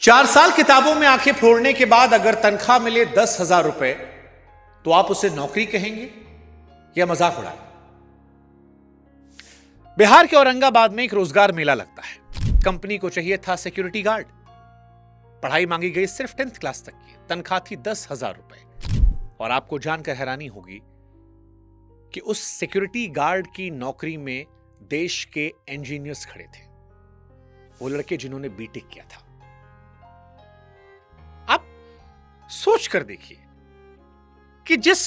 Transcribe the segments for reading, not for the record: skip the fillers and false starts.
4 साल किताबों में आंखें फोड़ने के बाद अगर तनख्वाह मिले 10,000 रुपए तो आप उसे नौकरी कहेंगे या मजाक उड़ाएंगे? बिहार के औरंगाबाद में एक रोजगार मेला लगता है। कंपनी को चाहिए था सिक्योरिटी गार्ड। पढ़ाई मांगी गई सिर्फ 10th क्लास तक की। तनख्वाह थी 10,000 रुपए। और आपको जानकर हैरानी होगी कि उस सिक्योरिटी गार्ड की नौकरी में देश के इंजीनियर्स खड़े थे, वो लड़के जिन्होंने बीटेक किया था। आप सोच कर देखिए कि जिस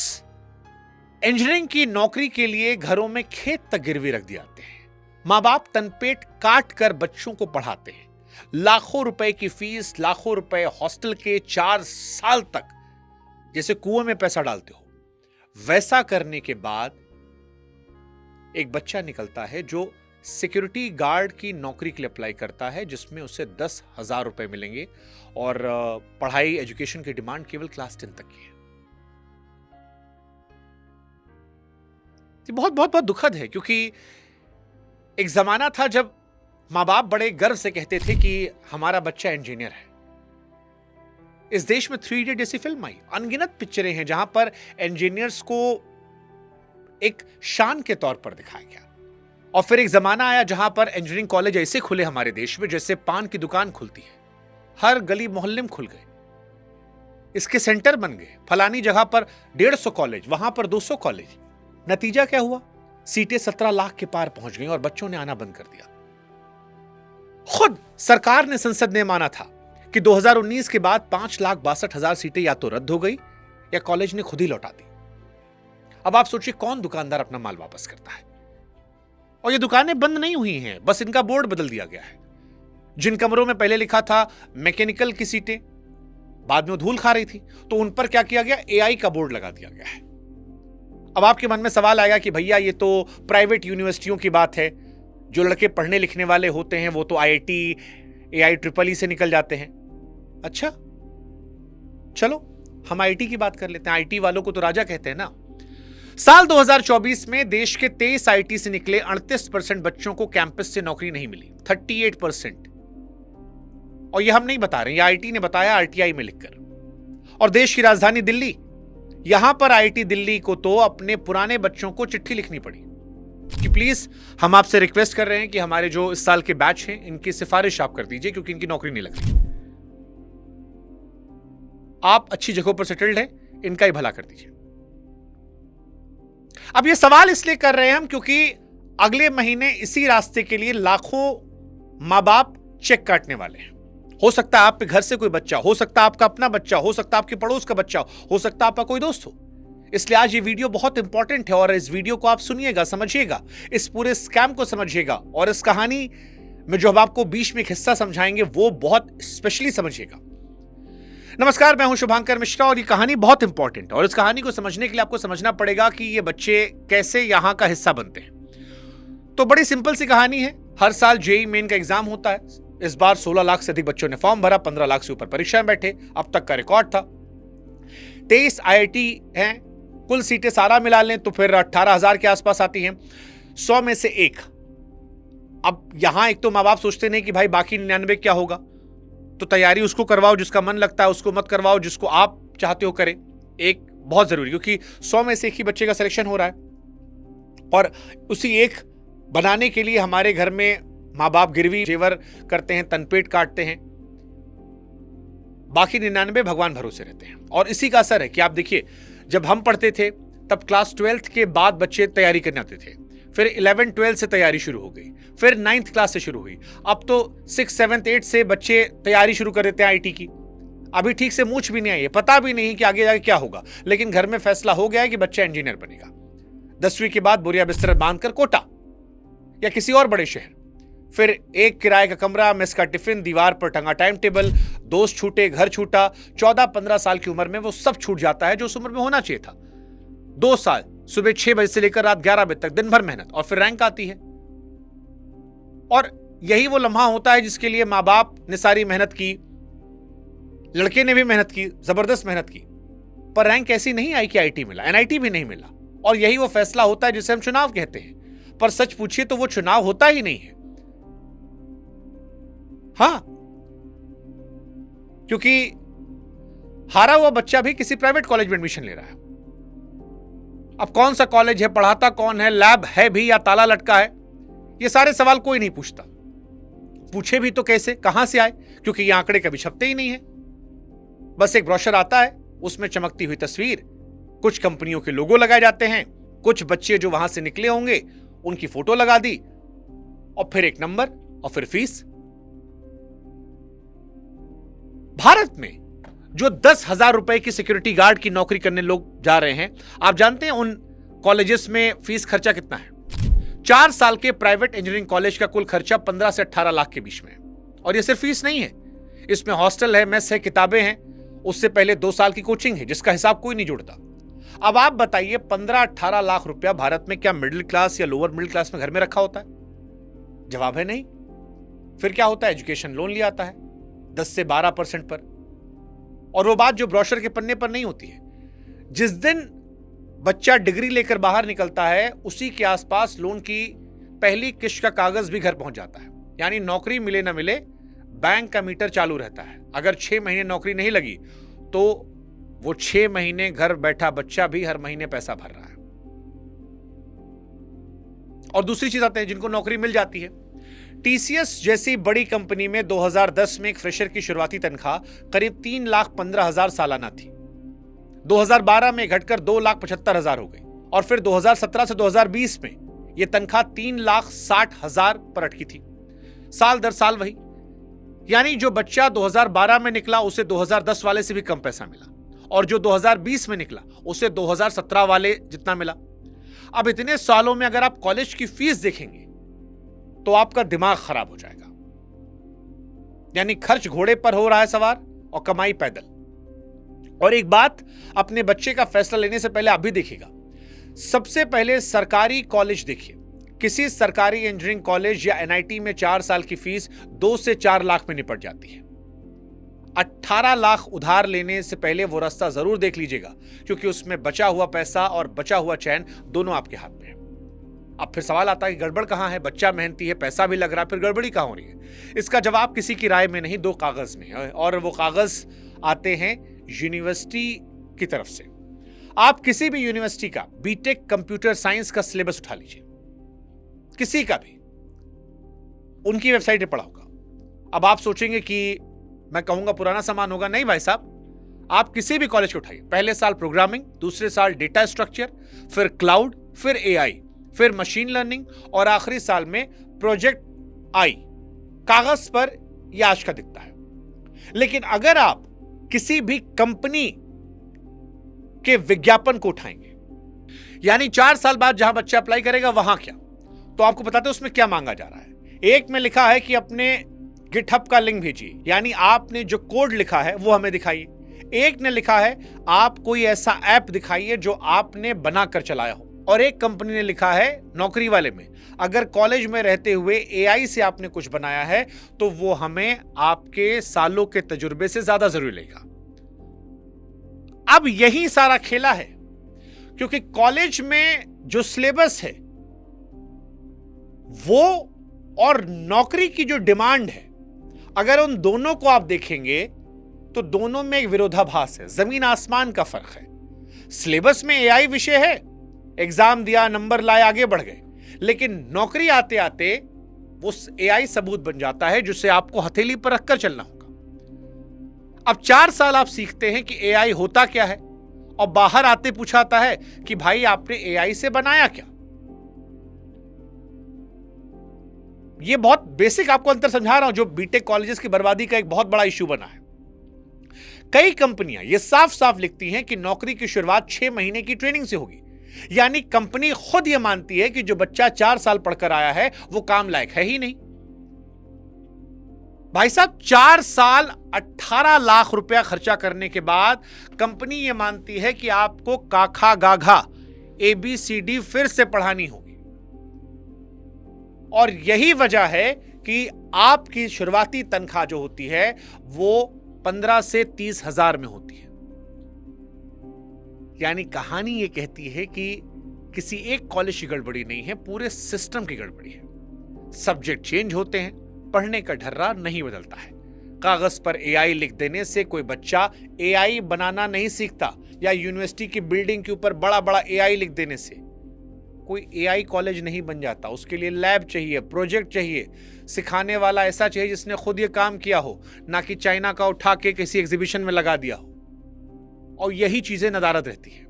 इंजीनियरिंग की नौकरी के लिए घरों में खेत तक गिरवी रख दिए जाते हैं, मां बाप तनपेट काट कर बच्चों को पढ़ाते हैं, लाखों रुपए की फीस, लाखों रुपए हॉस्टल के, 4 साल तक जैसे कुएं में पैसा डालते हो, वैसा करने के बाद एक बच्चा निकलता है जो सिक्योरिटी गार्ड की नौकरी के लिए अप्लाई करता है, जिसमें उसे 10,000 रुपए मिलेंगे और पढ़ाई, एजुकेशन की डिमांड केवल क्लास 10 तक की है। ये बहुत बहुत बहुत दुखद है, क्योंकि एक जमाना था जब मां बाप बड़े गर्व से कहते थे कि हमारा बच्चा इंजीनियर है। इस देश में 3 इडियट जैसी फिल्म आई, अनगिनत पिक्चरें हैं जहां पर इंजीनियर्स को एक शान के तौर पर दिखाया गया। और फिर एक जमाना आया जहां पर इंजीनियरिंग कॉलेज ऐसे खुले हमारे देश में जैसे पान की दुकान खुलती है, हर गली मोहल्ले में खुल गए, इसके सेंटर बन गए। फलानी जगह पर 150 कॉलेज, वहां पर 200 कॉलेज। नतीजा क्या हुआ? सीटें 17 लाख के पार पहुंच गई और बच्चों ने आना बंद कर दिया। खुद सरकार ने, संसद ने माना था कि 2019 के बाद 5,62,000 सीटें या तो रद्द हो गई या कॉलेज ने खुद ही लौटा दी। अब आप सोचिए कौन दुकानदार अपना माल वापस करता है? और ये दुकानें बंद नहीं हुई हैं, बस इनका बोर्ड बदल दिया गया है। जिन कमरों में पहले लिखा था मैकेनिकल की सीटें, बाद में धूल खा रही थी, तो उन पर क्या किया गया? एआई का बोर्ड लगा दिया गया है। अब आपके मन में सवाल आएगा कि भैया ये तो प्राइवेट यूनिवर्सिटियों की बात है, जो लड़के पढ़ने लिखने वाले होते हैं वो तो आईआईटी, एआई, ट्रिपल ई से निकल जाते हैं। अच्छा, चलो हम आईटी की बात कर लेते हैं। आईटी वालों को तो राजा कहते हैं ना। साल 2024 में देश के 23 आईटी से निकले 38% बच्चों को कैंपस से नौकरी नहीं मिली, 38%। और ये हम नहीं बता रहे, ये आईटी ने बताया आरटीआई में लिखकर। और देश की राजधानी दिल्ली, यहां पर आईटी दिल्ली को तो अपने पुराने बच्चों को चिट्ठी लिखनी पड़ी कि प्लीज हम आपसे रिक्वेस्ट कर रहे हैं कि हमारे जो इस साल के बैच हैं इनकी सिफारिश आप कर दीजिए, क्योंकि इनकी नौकरी नहीं लग रही। आप अच्छी जगहों पर सेटल्ड हैं, इनका ही भला कर दीजिए। अब ये सवाल इसलिए कर रहे हैं हम क्योंकि अगले महीने इसी रास्ते के लिए लाखों मां बाप चेक काटने वाले हैं। हो सकता है आपके घर से कोई बच्चा, हो सकता है आपका अपना बच्चा, हो सकता है आपके पड़ोस का बच्चा, हो सकता है आपका कोई दोस्त हो। इसलिए आज ये वीडियो बहुत इंपॉर्टेंट है और इस वीडियो को आप सुनिएगा, समझिएगा, इस पूरे स्कैम को समझिएगा और इस कहानी में जो हम आपको बीच में एक हिस्सा समझाएंगे वो बहुत स्पेशली समझिएगा। नमस्कार, मैं हूं शुभांकर मिश्रा और ये कहानी बहुत इंपॉर्टेंट है और इस कहानी को समझने के लिए आपको समझना पड़ेगा कि ये बच्चे कैसे यहां का हिस्सा बनते हैं। तो बड़ी सिंपल सी कहानी है। हर साल जेईई मेन का एग्जाम होता है। इस बार 16 लाख से अधिक बच्चों ने फॉर्म भरा, 15 लाख से ऊपर परीक्षा में बैठे, अब तक का रिकॉर्ड था। 23 आईआईटी हैं, कुल सीटें सारा मिला लें तो फिर 18,000 के आसपास आती हैं, 100 में से एक। अब यहां एक तो मां बाप सोचते नहीं कि भाई बाकी 99 क्या होगा, तो तैयारी उसको करवाओ जिसका मन लगता है, उसको मत करवाओ जिसको आप चाहते हो करे। एक बहुत जरूरी, क्योंकि 100 में से एक ही बच्चे का सिलेक्शन हो रहा है और उसी एक बनाने के लिए हमारे घर में मां बाप गिरवी जेवर करते हैं, तनपेट काटते हैं। बाकी 99 भगवान भरोसे रहते हैं। और इसी का असर है कि आप देखिए, जब हम पढ़ते थे तब क्लास 12th के बाद बच्चे तैयारी करने आते थे, फिर 11, 12 से तैयारी शुरू हो गई, फिर 9th क्लास से शुरू हुई, अब तो 6, 7, 8 से बच्चे तैयारी शुरू कर देते हैं आईटी की। अभी ठीक से मूंछ भी नहीं आई है, पता भी नहीं कि आगे जाके क्या होगा, लेकिन घर में फैसला हो गया है कि बच्चा इंजीनियर बनेगा। 10वीं के बाद बोरिया बिस्तर बांधकर कोटा या किसी और बड़े शहर, फिर एक किराए का कमरा, मेस का टिफिन, दीवार पर टंगा टाइम टेबल, दोस्त छूटे, घर छूटा। 14-15 साल की उम्र में वो सब छूट जाता है जो उस उम्र में होना चाहिए था। 2 साल, सुबह 6 बजे से लेकर रात 11 बजे तक दिन भर मेहनत और फिर रैंक आती है। और यही वो लम्हा होता है जिसके लिए मां बाप ने सारी मेहनत की, लड़के ने भी मेहनत की, जबरदस्त मेहनत की, पर रैंक ऐसी नहीं आई कि आईटी मिला, एनआईटी भी नहीं मिला। और यही वो फैसला होता है जिसे हम चुनाव कहते हैं, पर सच पूछिए तो वो चुनाव होता ही नहीं है। हाँ, क्योंकि हारा हुआ बच्चा भी किसी प्राइवेट कॉलेज में एडमिशन ले रहा है। अब कौन सा कॉलेज है, पढ़ाता कौन है, लैब है भी या ताला लटका है, ये सारे सवाल कोई नहीं पूछता। पूछे भी तो कैसे, कहां से आए, क्योंकि ये आंकड़े कभी छपते ही नहीं है। बस एक ब्रोशर आता है, उसमें चमकती हुई तस्वीर, कुछ कंपनियों के लोगो लगाए जाते हैं, कुछ बच्चे जो वहां से निकले होंगे उनकी फोटो लगा दी, और फिर एक नंबर और फिर फीस। भारत में जो 10,000 रुपए की सिक्योरिटी गार्ड की नौकरी करने लोग जा रहे हैं, आप जानते हैं उन कॉलेजेस में फीस खर्चा कितना है? 4 साल के प्राइवेट इंजीनियरिंग कॉलेज का कुल खर्चा 15 से 18 लाख के बीच में है। और यह सिर्फ फीस नहीं है, इसमें हॉस्टल है, मेस है, किताबें हैं, उससे पहले 2 साल की कोचिंग है जिसका हिसाब कोई नहीं जोड़ता। अब आप बताइए 15-18 लाख रुपया भारत में क्या मिडिल क्लास या लोअर मिडिल क्लास में घर में रखा होता है? जवाब है नहीं। फिर क्या होता है? एजुकेशन लोन लिया आता है 10 से 12% पर। और वो बात जो ब्रोशर के पन्ने पर नहीं होती है। जिस दिन बच्चा डिग्री लेकर बाहर निकलता है उसी के आसपास लोन की पहली किस्त का कागज भी घर पहुंच जाता है। यानी नौकरी मिले ना मिले, बैंक का मीटर चालू रहता है। अगर 6 महीने नौकरी नहीं लगी तो वो 6 महीने घर बैठा बच्चा भी हर महीने पैसा भर रहा है। और दूसरी चीज आते हैं जिनको नौकरी मिल जाती है। टीसीएस जैसी बड़ी कंपनी में 2010 में एक फ्रेशर की शुरुआती तनख्वाह करीब 3,15,000 सालाना थी। 2012 में घटकर 2,75,000 हो गई और फिर 2017 से 2020 में यह तनख्वाह 3,60,000 पर अटकी थी। साल दर साल वही, यानी जो बच्चा 2012 में निकला उसे 2010 वाले से भी कम पैसा मिला, और जो 2020 में निकला उसे 2017 वाले जितना मिला। अब इतने सालों में अगर आप कॉलेज की फीस देखेंगे तो आपका दिमाग खराब हो जाएगा। यानी खर्च घोड़े पर हो रहा है सवार और कमाई पैदल। और एक बात, अपने बच्चे का फैसला लेने से पहले आप भी देखिएगा। सबसे पहले सरकारी कॉलेज देखिए। किसी सरकारी इंजीनियरिंग कॉलेज या एनआईटी में 4 साल की फीस 2 से 4 लाख में निपट जाती है। 18 लाख उधार लेने से पहले वो रास्ता जरूर देख लीजिएगा, क्योंकि उसमें बचा हुआ पैसा और बचा हुआ चैन दोनों आपके हाथ में है। अब फिर सवाल आता है कि गड़बड़ कहां है? बच्चा मेहनती है, पैसा भी लग रहा है, फिर गड़बड़ी कहां हो रही है? इसका जवाब किसी की राय में नहीं, 2 कागज में है, और वो कागज आते हैं यूनिवर्सिटी की तरफ से। आप किसी भी यूनिवर्सिटी का बीटेक कंप्यूटर साइंस का सिलेबस उठा लीजिए, किसी का भी, उनकी वेबसाइट पे पढ़ा होगा। अब आप सोचेंगे कि मैं कहूंगा पुराना सामान होगा। नहीं भाई साहब, आप किसी भी कॉलेज को उठाइए, पहले साल प्रोग्रामिंग, दूसरे साल डेटा स्ट्रक्चर, फिर क्लाउड, फिर एआई, फिर मशीन लर्निंग, और आखिरी साल में प्रोजेक्ट आई। कागज पर यह आज का दिखता है, लेकिन अगर आप किसी भी कंपनी के विज्ञापन को उठाएंगे, यानी 4 साल बाद जहां बच्चा अप्लाई करेगा वहां क्या, तो आपको बताते हैं उसमें क्या मांगा जा रहा है। एक में लिखा है कि अपने गिटहब का लिंक भेजिए, यानी आपने जो कोड लिखा है वो हमें दिखाइए। एक ने लिखा है आप कोई ऐसा ऐप दिखाइए जो आपने बनाकर चलाया हो। और एक कंपनी ने लिखा है नौकरी वाले में, अगर कॉलेज में रहते हुए एआई से आपने कुछ बनाया है तो वो हमें आपके सालों के तजुर्बे से ज्यादा जरूरी लगेगा। अब यही सारा खेला है, क्योंकि कॉलेज में जो सिलेबस है वो और नौकरी की जो डिमांड है, अगर उन दोनों को आप देखेंगे तो दोनों में एक विरोधाभास है, जमीन आसमान का फर्क है। सिलेबस में एआई विषय है, एग्जाम दिया, नंबर लाए, आगे बढ़ गए, लेकिन नौकरी आते आते वो एआई सबूत बन जाता है जिसे आपको हथेली पर रखकर चलना होगा। अब 4 साल आप सीखते हैं कि एआई होता क्या है, और बाहर आते पूछा आता है कि भाई आपने एआई से बनाया क्या। ये बहुत बेसिक आपको अंतर समझा रहा हूं, जो बीटेक कॉलेजेस की बर्बादी का एक बहुत बड़ा इश्यू बना है। कई कंपनियां ये साफ साफ लिखती हैं कि नौकरी की शुरुआत 6 महीने की ट्रेनिंग से होगी, यानी कंपनी खुद यह मानती है कि जो बच्चा 4 साल पढ़कर आया है वो काम लायक है ही नहीं। भाई साहब, 4 साल 18 लाख रुपया खर्चा करने के बाद कंपनी यह मानती है कि आपको काखा गाघा ABCD फिर से पढ़ानी होगी। और यही वजह है कि आपकी शुरुआती तनख्वाह जो होती है वो 15 से 30 हजार में होती है। यानी कहानी ये कहती है कि किसी एक कॉलेज की गड़बड़ी नहीं है, पूरे सिस्टम की गड़बड़ी है। सब्जेक्ट चेंज होते हैं, पढ़ने का ढर्रा नहीं बदलता है। कागज पर एआई लिख देने से कोई बच्चा एआई बनाना नहीं सीखता, या यूनिवर्सिटी की बिल्डिंग के ऊपर बड़ा बड़ा एआई लिख देने से कोई एआई कॉलेज नहीं बन जाता। उसके लिए लैब चाहिए, प्रोजेक्ट चाहिए, सिखाने वाला ऐसा चाहिए जिसने खुद ये काम किया हो, ना कि चाइना का उठा के किसी एग्जीबिशन में लगा दिया हो। और यही चीजें नदारद रहती है।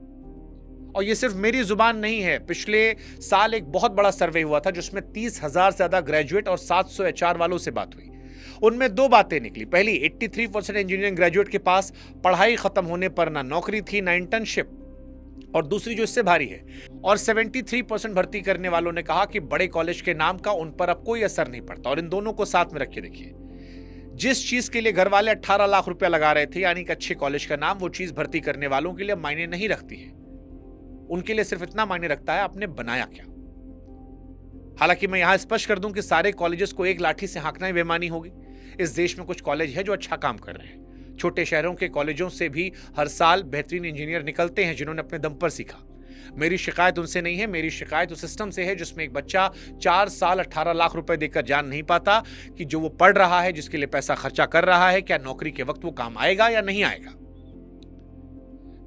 और ये सिर्फ मेरी जुबान नहीं है। पिछले साल एक बहुत बड़ा सर्वे हुआ था जिसमें 30,000 से ज्यादा ग्रेजुएट और 700 एचआर वालों से बात हुई। उनमें दो बातें निकली। पहली, 83% इंजीनियरिंग ग्रेजुएट के पास पढ़ाई खत्म होने पर ना नौकरी थी ना इंटर्नशिप। और दूसरी जो इससे भारी है, और 73% भर्ती करने वालों ने कहा कि बड़े कॉलेज के नाम का उन पर अब कोई असर नहीं पड़ता। और इन दोनों को साथ में रखे देखिए, जिस चीज के लिए घर वाले 18 लाख रुपया लगा रहे थे, यानी कि अच्छे कॉलेज का नाम, वो चीज भर्ती करने वालों के लिए मायने नहीं रखती है। उनके लिए सिर्फ इतना मायने रखता है आपने बनाया क्या। हालांकि मैं यहां स्पष्ट कर दूं कि सारे कॉलेजेस को एक लाठी से हाँकना ही बेईमानी होगी। इस देश में कुछ कॉलेज है जो अच्छा काम कर रहे हैं। छोटे शहरों के कॉलेजों से भी हर साल बेहतरीन इंजीनियर निकलते हैं जिन्होंने अपने दम पर सीखा। मेरी शिकायत उनसे नहीं है, मेरी शिकायत उस सिस्टम से है जिसमें एक बच्चा 4 साल 18 लाख रुपए देकर जान नहीं पाता कि जो वो पढ़ रहा है, जिसके लिए पैसा खर्चा कर रहा है, क्या नौकरी के वक्त वो काम आएगा या नहीं आएगा।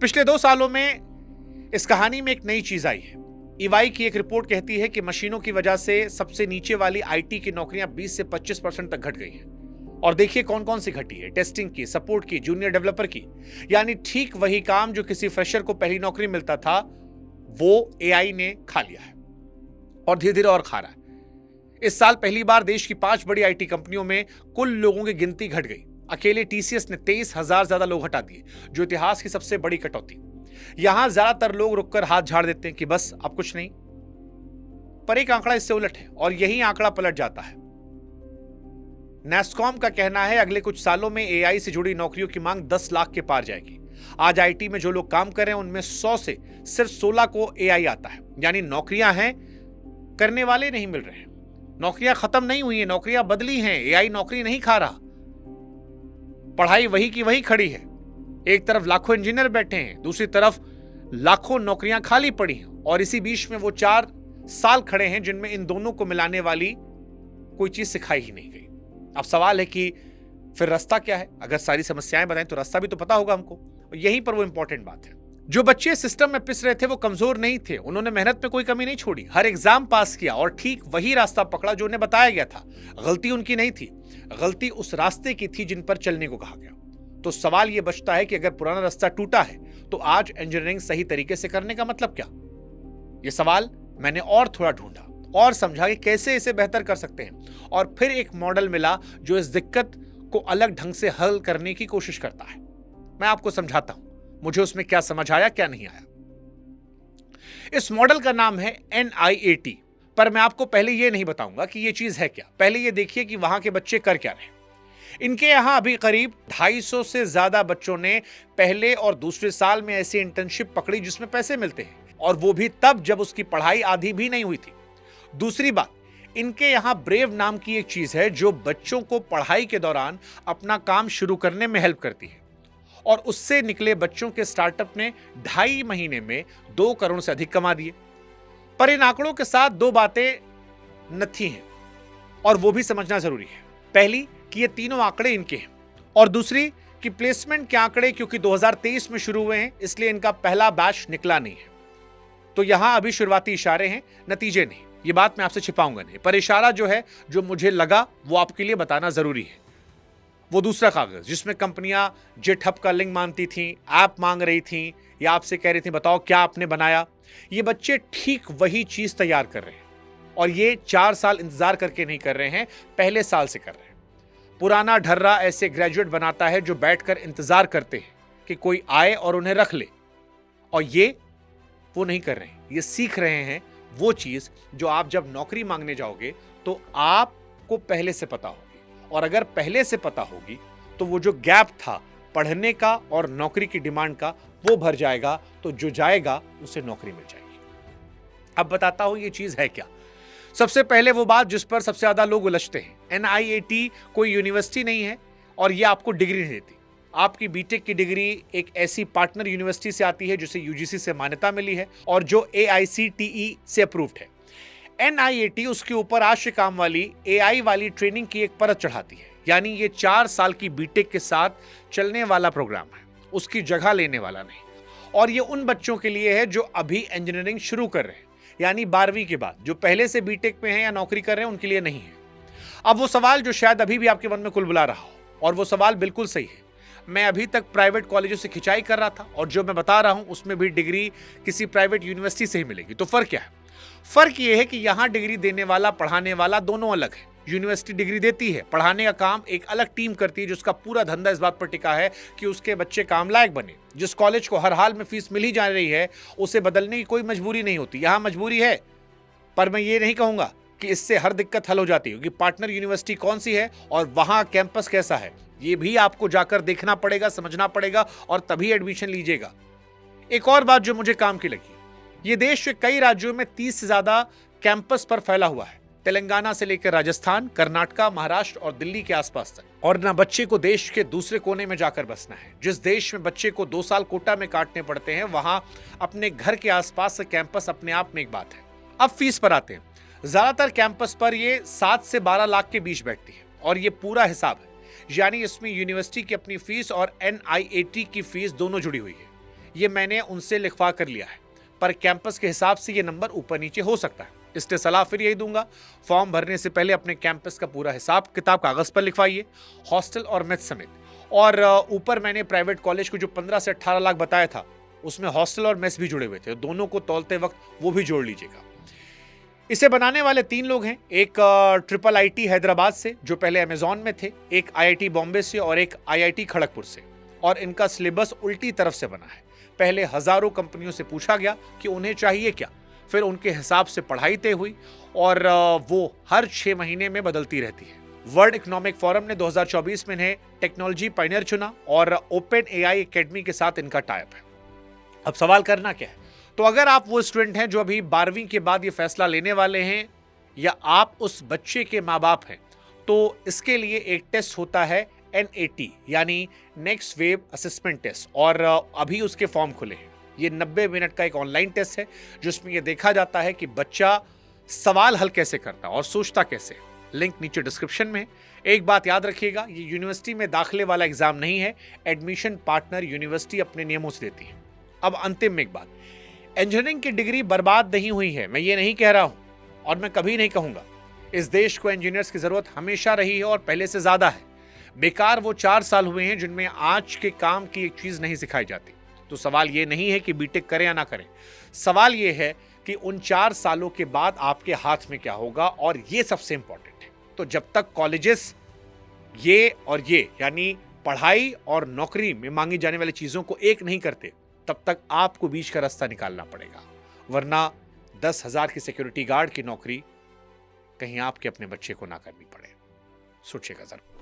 पिछले 2 सालों में इस कहानी में एक नई चीज आई है। ईवाई की एक रिपोर्ट कहती है कि मशीनों की वजह से सबसे नीचे वाली आईटी की नौकरियां 20 से 25% तक घट गई हैं। और देखिए कौन कौन सी घटी है। टेस्टिंग की, सपोर्ट की, जूनियर डेवलपर की। यानी ठीक वही काम जो किसी फ्रेशर को पहली नौकरी मिलता था, वो एआई ने खा लिया है और धीरे धीरे और खा रहा है। इस साल पहली बार देश की 5 बड़ी आईटी कंपनियों में कुल लोगों की गिनती घट गई। अकेले टीसीएस ने 23,000 ज्यादा लोग हटा दिए, जो इतिहास की सबसे बड़ी कटौती। यहां ज्यादातर लोग रुककर हाथ झाड़ देते हैं कि बस अब कुछ नहीं, पर एक आंकड़ा इससे उलट है और यही आंकड़ा पलट जाता है। नेस्कॉम का कहना है अगले कुछ सालों में एआई से जुड़ी नौकरियों की मांग 10 लाख के पार जाएगी। आज आईटी में जो लोग काम कर रहे हैं उनमें 100 से सिर्फ 16 को एआई आता है। यानी नौकरियां हैं, करने वाले नहीं मिल रहे हैं। नौकरियां खत्म नहीं हुई हैं, नौकरियां बदली हैं। एआई नौकरी नहीं खा रहा। पढ़ाई वही की वही खड़ी है। एक तरफ लाखों इंजीनियर बैठे हैं, दूसरी तरफ लाखों नौकरियां खाली पड़ी हैं। और इसी बीच में वो 4 साल खड़े हैं जिनमें इन दोनों को मिलाने वाली कोई चीज सिखाई ही नहीं गई। अब सवाल है कि फिर रास्ता क्या है। अगर सारी समस्याएं बताएं तो रास्ता भी तो पता होगा हमको। और यहीं पर वो इंपॉर्टेंट बात है। जो बच्चे सिस्टम में पिस रहे थे वो कमजोर नहीं थे। उन्होंने मेहनत में कोई कमी नहीं छोड़ी, हर एग्जाम पास किया और ठीक वही रास्ता पकड़ा जो उन्हें बताया गया था। गलती उनकी नहीं थी, गलती उस रास्ते की थी जिन पर चलने को कहा गया। तो सवाल यह बचता है कि अगर पुराना रास्ता टूटा है तो आज इंजीनियरिंग सही तरीके से करने का मतलब क्या। यह सवाल मैंने और थोड़ा ढूंढा और समझा कि कैसे इसे बेहतर कर सकते हैं। और फिर एक मॉडल मिला जो इस दिक्कत को अलग ढंग से हल करने की कोशिश करता है। मैं आपको समझाता हूं मुझे उसमें क्या समझ आया, क्या नहीं आया। इस मॉडल का नाम है NIAT। पर मैं आपको पहले यह नहीं बताऊंगा कि यह चीज है क्या। पहले यह देखिए कि वहां के बच्चे कर क्या रहे। इनके यहां अभी करीब 250 से ज्यादा बच्चों ने पहले और दूसरे साल में ऐसी इंटर्नशिप पकड़ी जिसमें पैसे मिलते हैं, और वो भी तब जब उसकी पढ़ाई आधी भी नहीं हुई थी। दूसरी बात, इनके यहां ब्रेव नाम की एक चीज है जो बच्चों को पढ़ाई के दौरान अपना काम शुरू करने में हेल्प करती है। और उससे निकले बच्चों के स्टार्टअप ने 2.5 महीने में 2 करोड़ से अधिक कमा दिए। पर इन आंकड़ों के साथ 2 बातें नथी हैं और वो भी समझना जरूरी है। पहली कि ये तीनों आंकड़े इनके हैं, और दूसरी कि प्लेसमेंट के आंकड़े क्योंकि 2023 में शुरू हुए हैं इसलिए इनका पहला बैच निकला नहीं है। तो यहां अभी शुरुआती इशारे हैं, नतीजे नहीं। ये बात मैं आपसे छिपाऊंगा नहीं, पर इशारा जो है, जो मुझे लगा वो आपके लिए बताना जरूरी है। वो दूसरा कागज जिसमें कंपनियां GitHub का लिंक मांगती थी, ऐप मांग रही थी, या आपसे कह रही थी बताओ क्या आपने बनाया। ये बच्चे ठीक वही चीज तैयार कर रहे हैं, और ये 4 साल इंतजार करके नहीं कर रहे हैं, पहले साल से कर रहे हैं। पुराना ढर्रा ऐसे ग्रेजुएट बनाता है जो बैठकर इंतजार करते हैं कि कोई आए और उन्हें रख ले, और ये वो नहीं कर रहे हैं। ये सीख रहे हैं वो चीज जो आप जब नौकरी मांगने जाओगे तो आपको पहले से पता होगी, और अगर पहले से पता होगी तो वो जो गैप था पढ़ने का और नौकरी की डिमांड का, वो भर जाएगा। तो जो जाएगा उसे नौकरी मिल जाएगी। अब बताता हूं ये चीज है क्या। सबसे पहले वो बात जिस पर सबसे ज्यादा लोग उलझते हैं, NIAT कोई यूनिवर्सिटी नहीं है और ये आपको डिग्री नहीं देती। आपकी बीटेक की डिग्री एक ऐसी पार्टनर यूनिवर्सिटी से आती है जिसे UGC से मान्यता मिली है और जो AICTE से अप्रूव्ड है। NIAT उसके ऊपर आज से काम वाली AI वाली ट्रेनिंग की एक परत चढ़ाती है। यानी ये 4 साल की बीटेक के साथ चलने वाला प्रोग्राम है, उसकी जगह लेने वाला नहीं। और ये उन बच्चों के लिए है जो अभी इंजीनियरिंग शुरू कर रहे हैं, यानी 12वीं के बाद। जो पहले से बीटेक में हैं या नौकरी कर रहे हैं, उनके लिए नहीं है। अब वो सवाल जो शायद अभी भी आपके मन में कुलबुला रहा हो, और वो सवाल बिल्कुल सही है। मैं अभी तक प्राइवेट कॉलेजों से खिंचाई कर रहा था, और जो मैं बता रहा हूं उसमें भी डिग्री किसी प्राइवेट यूनिवर्सिटी से ही मिलेगी। तो फर्क क्या है? फर्क यह है कि यहां डिग्री देने वाला, पढ़ाने वाला दोनों अलग है। यूनिवर्सिटी डिग्री देती है, पढ़ाने का काम एक अलग टीम करती है, जिसका पूरा धंधा इस बात पर टिका है कि उसके बच्चे काम लायक बने। जिस कॉलेज को हर हाल में फीस मिल ही जा रही है, उसे बदलने की कोई मजबूरी नहीं होती। यहां मजबूरी है, पर मैं ये नहीं कहूंगा कि इससे हर दिक्कत हल हो जाती है, क्योंकि पार्टनर यूनिवर्सिटी कौन सी है और वहां कैंपस कैसा है, ये भी आपको जाकर देखना पड़ेगा, समझना पड़ेगा, और तभी एडमिशन लीजिएगा। एक और बात जो मुझे काम की लगी, ये देश के कई राज्यों में 30 से ज्यादा कैंपस पर फैला हुआ है, तेलंगाना से लेकर राजस्थान, कर्नाटका, महाराष्ट्र और दिल्ली के आसपास तक। और ना बच्चे को देश के दूसरे कोने में जाकर बसना है। जिस देश में बच्चे को 2 साल कोटा में काटने पड़ते हैं, वहां अपने घर के आसपास से कैंपस अपने आप में एक बात है। अब फीस पर आते हैं। ज्यादातर कैंपस पर ये 7 से 12 लाख के बीच बैठती है, और ये पूरा हिसाब है, यानी इसमें यूनिवर्सिटी की अपनी फीस और NIAT की फीस दोनों जुड़ी हुई है। ये मैंने उनसे लिखवा कर लिया है, पर कैंपस के हिसाब से ये नंबर ऊपर नीचे हो सकता है। इसलिए सलाह फिर यही दूंगा, फॉर्म भरने से पहले अपने कैंपस का पूरा हिसाब किताब कागज पर लिखवाइए, हॉस्टल और मेस समेत। और ऊपर मैंने प्राइवेट कॉलेज को जो 15 से 18 लाख बताया था, उसमें हॉस्टल और मेस भी जुड़े हुए थे। दोनों को तौलते वक्त वो भी जोड़ लीजिएगा। इसे बनाने वाले 3 लोग हैं, एक IIIT हैदराबाद से जो पहले अमेजॉन में थे, एक IIT बॉम्बे से और एक IIT खड़गपुर से। और इनका सिलेबस उल्टी तरफ से बना है। पहले हजारों कंपनियों से पूछा गया कि उन्हें चाहिए क्या, फिर उनके हिसाब से पढ़ाई तय हुई, और वो हर 6 महीने में बदलती रहती है। वर्ल्ड इकोनॉमिक फोरम ने 2024 में इन्हें टेक्नोलॉजी पायनियर चुना, और ओपन AI एकेडमी के साथ इनका टाइप है। अब सवाल करना क्या है? तो अगर आप वो स्टूडेंट हैं जो अभी 12वीं के बाद ये फैसला लेने वाले हैं, या आप उस बच्चे के माँ बाप हैं, तो इसके लिए एक टेस्ट होता है NAT, यानी नेक्स्ट वेव असेसमेंट टेस्ट, और अभी उसके फॉर्म खुले हैं। ये 90 मिनट का एक ऑनलाइन टेस्ट है, जिसमें यह देखा जाता है कि बच्चा सवाल हल कैसे करता और सोचता कैसे। लिंक नीचे डिस्क्रिप्शन में। एक बात याद रखिएगा, ये यूनिवर्सिटी में दाखिले वाला एग्जाम नहीं है, एडमिशन पार्टनर यूनिवर्सिटी अपने नियमों से देती है। अब अंतिम में एक बात, इंजीनियरिंग की डिग्री बर्बाद नहीं हुई है, मैं ये नहीं कह रहा हूं, और मैं कभी नहीं कहूंगा। इस देश को इंजीनियर्स की जरूरत हमेशा रही है, और पहले से ज्यादा है। बेकार वो 4 साल हुए हैं जिनमें आज के काम की एक चीज नहीं सिखाई जाती। तो सवाल ये नहीं है कि बीटेक करें या ना करें, सवाल ये है कि उन 4 सालों के बाद आपके हाथ में क्या होगा, और ये सबसे इंपॉर्टेंट है। तो जब तक कॉलेजेस ये और ये, यानी पढ़ाई और नौकरी में मांगी जाने वाली चीजों को एक नहीं करते, तब तक आपको बीच का रास्ता निकालना पड़ेगा। वरना 10,000 की सिक्योरिटी गार्ड की नौकरी कहीं आपके अपने बच्चे को ना करनी पड़े। सोचिएगा जरा।